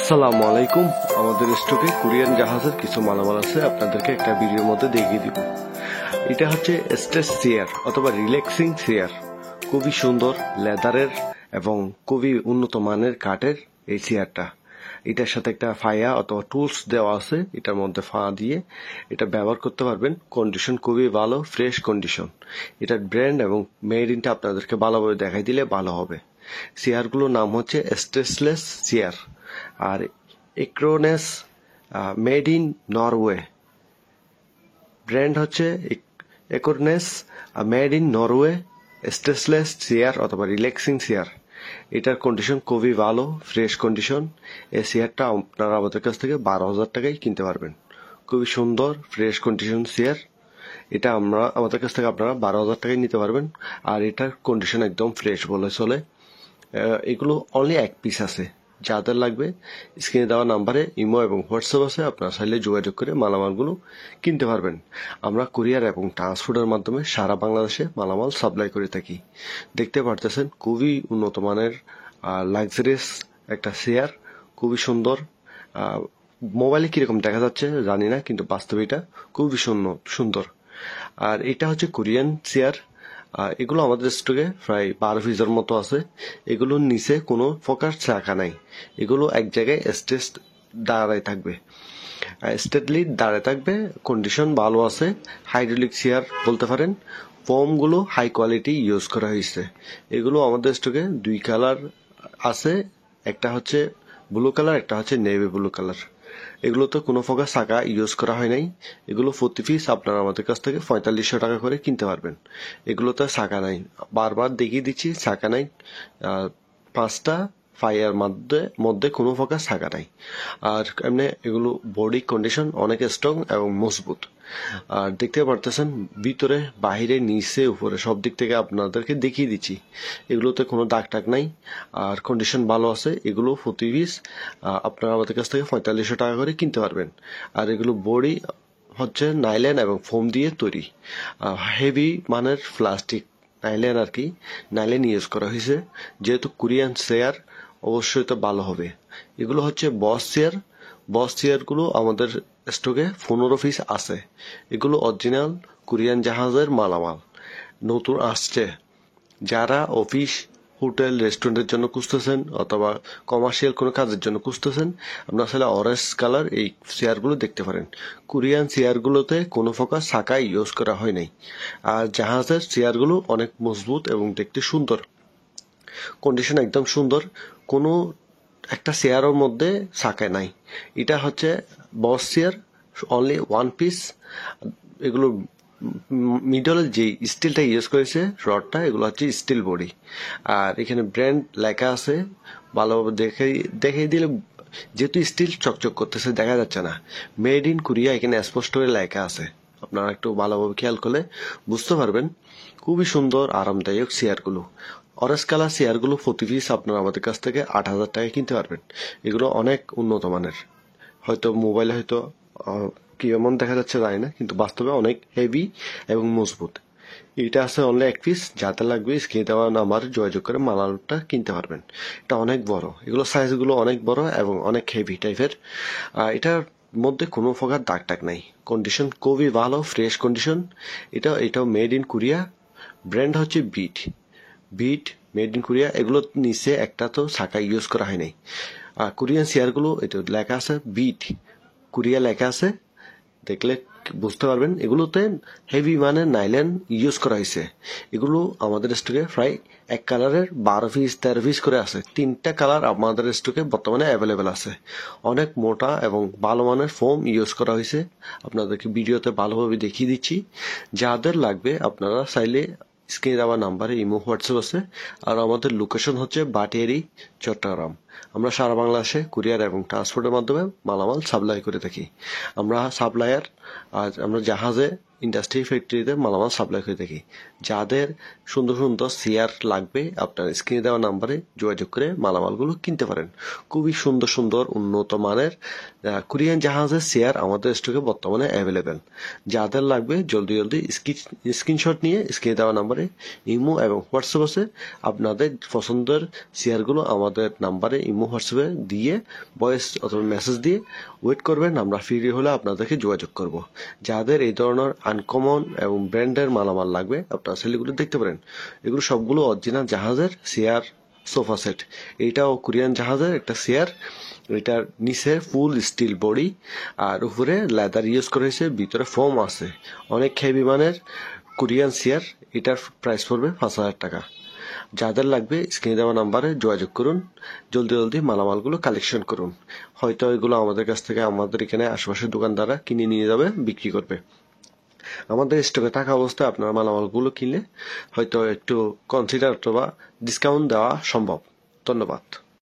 আসসালামু আলাইকুম। আমাদের স্টকে কোরিয়ান জাহাজের কিছু মালামাল আছে, আপনাদেরকে একটা ভিডিওর মধ্যে দেখিয়ে দিব। এটা হচ্ছে স্ট্রেস চেয়ার অথবা রিল্যাক্সিং চেয়ার, খুবই সুন্দর লেদারের এবং খুবই উন্নত মানের কাঠের এই চেয়ারটা। এটার সাথে একটা ফায়া অথবা টুলস দেওয়া আছে, এটার মধ্যে ফা দিয়ে এটা ব্যবহার করতে পারবেন। কন্ডিশন খুবই ভালো, ফ্রেশ কন্ডিশন। এটার ব্র্যান্ড এবং মেড ইনটা আপনাদেরকে ভালোভাবে দেখাই দিলে ভালো হবে। চেয়ারগুলোর নাম হচ্ছে স্ট্রেসলেস চেয়ার, আর Ekornes made in Norway. Brand হচ্ছে Ekornes made in Norway stressless chair অথবা রিল্যাক্সিং চেয়ার। এটার কন্ডিশন খুবই ভালো, ফ্রেশ কন্ডিশন। এই চেয়ারটা আপনারা আমাদের কাছ থেকে 12,000 টাকায় কিনতে পারবেন। খুবই সুন্দর ফ্রেশ কন্ডিশন চেয়ার। এটা আমাদের কাছ থেকে আপনারা 12,000 টাকায় নিতে পারবেন। আর এটার কন্ডিশন একদম ফ্রেশ বলে চলে। এগুলো অনলি এক পিস আছে। যাদের লাগবে স্ক্রিনে দেওয়া নাম্বারে ইমো এবং হোয়াটসঅ্যাপ আছে, আপনারা চাইলে যোগাযোগ করে মালামালগুলো কিনতে পারবেন। আমরা কুরিয়ার এবং ট্রান্সপোর্টের মাধ্যমে সারা বাংলাদেশে মালামাল সাপ্লাই করে থাকি। দেখতে পারতেছেন খুবই উন্নত মানের লাক্সারিয়াস একটা চেয়ার, খুবই সুন্দর। মোবাইলে কিরকম দেখা যাচ্ছে জানি না, কিন্তু বাস্তবে এটা খুবই সুন্দর। আর এটা হচ্ছে কোরিয়ান চেয়ার। এগুলো আমাদের স্টকে প্রায় 12 পিসের মতো আছে। এগুলোর নিচে কোনো প্রকার চাকা নাই, এগুলো এক জায়গায় দাঁড়ায় থাকবে, স্টেটলি দাঁড়ায় থাকবে। কন্ডিশন ভালো আছে, হাইড্রোলিক চেয়ার বলতে পারেন। ফোমগুলো হাই কোয়ালিটি ইউজ করা হয়েছে। এগুলো আমাদের স্টকে 2 কালার আছে, একটা হচ্ছে ব্লু কালার, একটা হচ্ছে নেভি ব্লু কালার। এগুলোতে কোনো প্রকার চাকা ইউজ করা হয় নাই। এগুলো প্রতি পিস আপনারা আমাদের কাছ থেকে 4500 টাকা করে কিনতে পারবেন। এগুলোতে চাকা নাই, বারবার দেখিয়ে দিচ্ছি চাকা নাই। 5টা ফাইয়ার মধ্যে কোনো প্রকার চাকা নাই। আর এমনি এগুলো বডি কন্ডিশন অনেক স্ট্রং এবং মজবুত। আর দেখতে পারতেছেন ভিতরে বাহিরে নিচে উপরে সব দিক থেকে আপনাদেরকে দেখিয়ে দিচ্ছি। এগুলোতে কোনো দাগ টাগ নাই, আর কন্ডিশন ভালো আছে। এগুলো প্রতি পিস আপনারা আমাদের কাছ থেকে 4500 টাকা করে কিনতে পারবেন। আর এগুলো বডি হচ্ছে নাইলন এবং ফোম দিয়ে তৈরি, হেভি মানের প্লাস্টিক নাইলন আর কি, নাইলন ইউজ করা হয়েছে। যেহেতু কোরিয়ান চেয়ার অবশ্যই তো ভালো হবে। এগুলো হচ্ছে বস চেয়ারগুলো আমাদের স্টকে 15 পিস আছে। এগুলো অরিজিনাল কোরিয়ান জাহাজের মালামাল, নতুন আসছে। যারা অফিস, হোটেল, রেস্টুরেন্টের জন্য খুঁজতেছেন অথবা কমার্শিয়াল কোনো কাজের জন্য খুঁজতেছেন, আপনারা আসলে অরেঞ্জ কালার এই চেয়ারগুলো দেখতে পারেন। কোরিয়ান চেয়ারগুলোতে কোনো প্রকার চাকা ইউজ করা হয় নাই। আর জাহাজের চেয়ারগুলো অনেক মজবুত এবং দেখতে সুন্দর, কন্ডিশন একদম সুন্দর। কোনো একটা চেয়ারের মধ্যে চাকা নাই। এটা হচ্ছে বস চেয়ার, অনলি 1 পিস। এগুলো মিডলের যে স্টিলটা ইউজ করেছে রডটা, এগুলো হচ্ছে স্টিল বডি। আর এখানে ব্র্যান্ড লেখা আছে, ভালোভাবে দেখিয়ে দিলে, যেহেতু স্টিল চকচক করতেছে দেখা যাচ্ছে না। মেড ইন কোরিয়া এখানে স্পষ্ট করে লেখা আছে, আপনারা একটু ভালোভাবে খেয়াল করলে বুঝতে পারবেন। খুবই সুন্দর আরামদায়ক চেয়ারগুলো। অরেঞ্জ কালার চেয়ারগুলো প্রতি পিস আপনারা আমাদের কাছ থেকে 8,000 টাকায় কিনতে পারবেন। এগুলো অনেক উন্নত মানের। হয়তো মোবাইলে হয়তো কি এমন দেখা যাচ্ছে জানি না, কিন্তু বাস্তবে অনেক হেভি এবং মজবুত। এটা আছে অনলি 1 পিস। যাতে লাগবে স্ক্রিনে দেওয়া নাম্বার যোগাযোগ করে মালালটা কিনতে পারবেন। এটা অনেক বড়, এগুলো সাইজগুলো অনেক বড় এবং অনেক হেভি টাইপের। এটার মধ্যে কোনো প্রকার দাগ টাগ নাই, কন্ডিশন খুবই ভালো, ফ্রেশ কন্ডিশন। এটাও মেড ইন কোরিয়া। ব্র্যান্ড হচ্ছে বিট মেড ইন কোরিয়া। এগুলোর নিচে একটা তো চাকা ইউজ করা হয় নাই। কোরিয়ান চেয়ারগুলো এটা লেখা আছে বিট কোরিয়া লেখা আছে, দেখলে বুঝতে পারবেন। এগুলোতে হেভি মানে নাইলন ইউজ করা হয়েছে। এগুলো আমাদের স্টকে প্রায় এক কালারের 12 পিস 13 পিস করে আছে। 3টা কালার আমাদের স্টকে বর্তমানে অ্যাভেলেবেল আছে। অনেক মোটা এবং ভালো মানের ফোম ইউজ করা হয়েছে। আপনাদেরকে ভিডিওতে ভালোভাবে দেখিয়ে দিচ্ছি। যাদের লাগবে আপনারা চাইলে স্ক্রিনে দেওয়া নাম্বারে ইমো হোয়াটসঅ্যাপ আছে। আর আমাদের লোকেশন হচ্ছে বাটিয়ারি, চট্টগ্রাম। আমরা সারা বাংলাদেশে কুরিয়ার এবং ট্রান্সপোর্টের মাধ্যমে মালামাল সাপ্লাই করে থাকি। আমরা সাপ্লায়ার, আর আমরা জাহাজে, ইন্ডাস্ট্রি, ফ্যাক্টরিতে মালামাল সাপ্লাই করে থাকি। যাদের সুন্দর সুন্দর চেয়ার লাগবে আপনার স্ক্রিনে দেওয়া নাম্বারে যোগাযোগ করে মালামালগুলো কিনতে পারেন। খুবই সুন্দর সুন্দর উন্নত মানের কোরিয়ান জাহাজের চেয়ার আমাদের স্টকে বর্তমানে অ্যাভেলেবেল। যাদের লাগবে জলদি স্ক্রিনশট নিয়ে স্ক্রিনে দেওয়া নাম্বারে ইমো এবং হোয়াটসঅ্যাপ আছে। আপনাদের পছন্দের চেয়ারগুলো আমাদের নাম্বারে ইমো ইমো হোয়াটসঅ্যাপে দিয়ে ভয়েস অথবা মেসেজ দিয়ে ওয়েট করবেন, আমরা ফ্রি হলে আপনাদেরকে যোগাযোগ করব। যাদের এই ধরনের আনকমন এবং ব্র্যান্ডের মালামাল লাগবে আপনারা সেগুলো দেখতে পারেন। এগুলো সবগুলো অরিজিনাল জাহাজের চেয়ার, সোফা সেট। এইটাও কোরিয়ান জাহাজের একটা চেয়ার। এটার নিচে ফুল স্টিল বডি আর উপরে লেদার ইউজ করেছে, ভিতরে ফোম আছে। অনেক হেভি মানের কোরিয়ান চেয়ার। এটার প্রাইস পড়বে 5,000 টাকা। যাদের লাগবে স্ক্রিনে দেওয়া নাম্বারে যোগাযোগ করুন, জলদি জলদি মালামালগুলো কালেকশন করুন। হয়তো এগুলো আমাদের কাছ থেকে আমাদের এখানে আশেপাশের দোকানদাররা কিনে নিয়ে যাবে, বিক্রি করবে। আমাদের স্টকে থাকা অবস্থায় আপনারা মালামালগুলো কিনলে হয়তো একটু কনসিডার অথবা ডিসকাউন্ট দেওয়া সম্ভব। ধন্যবাদ।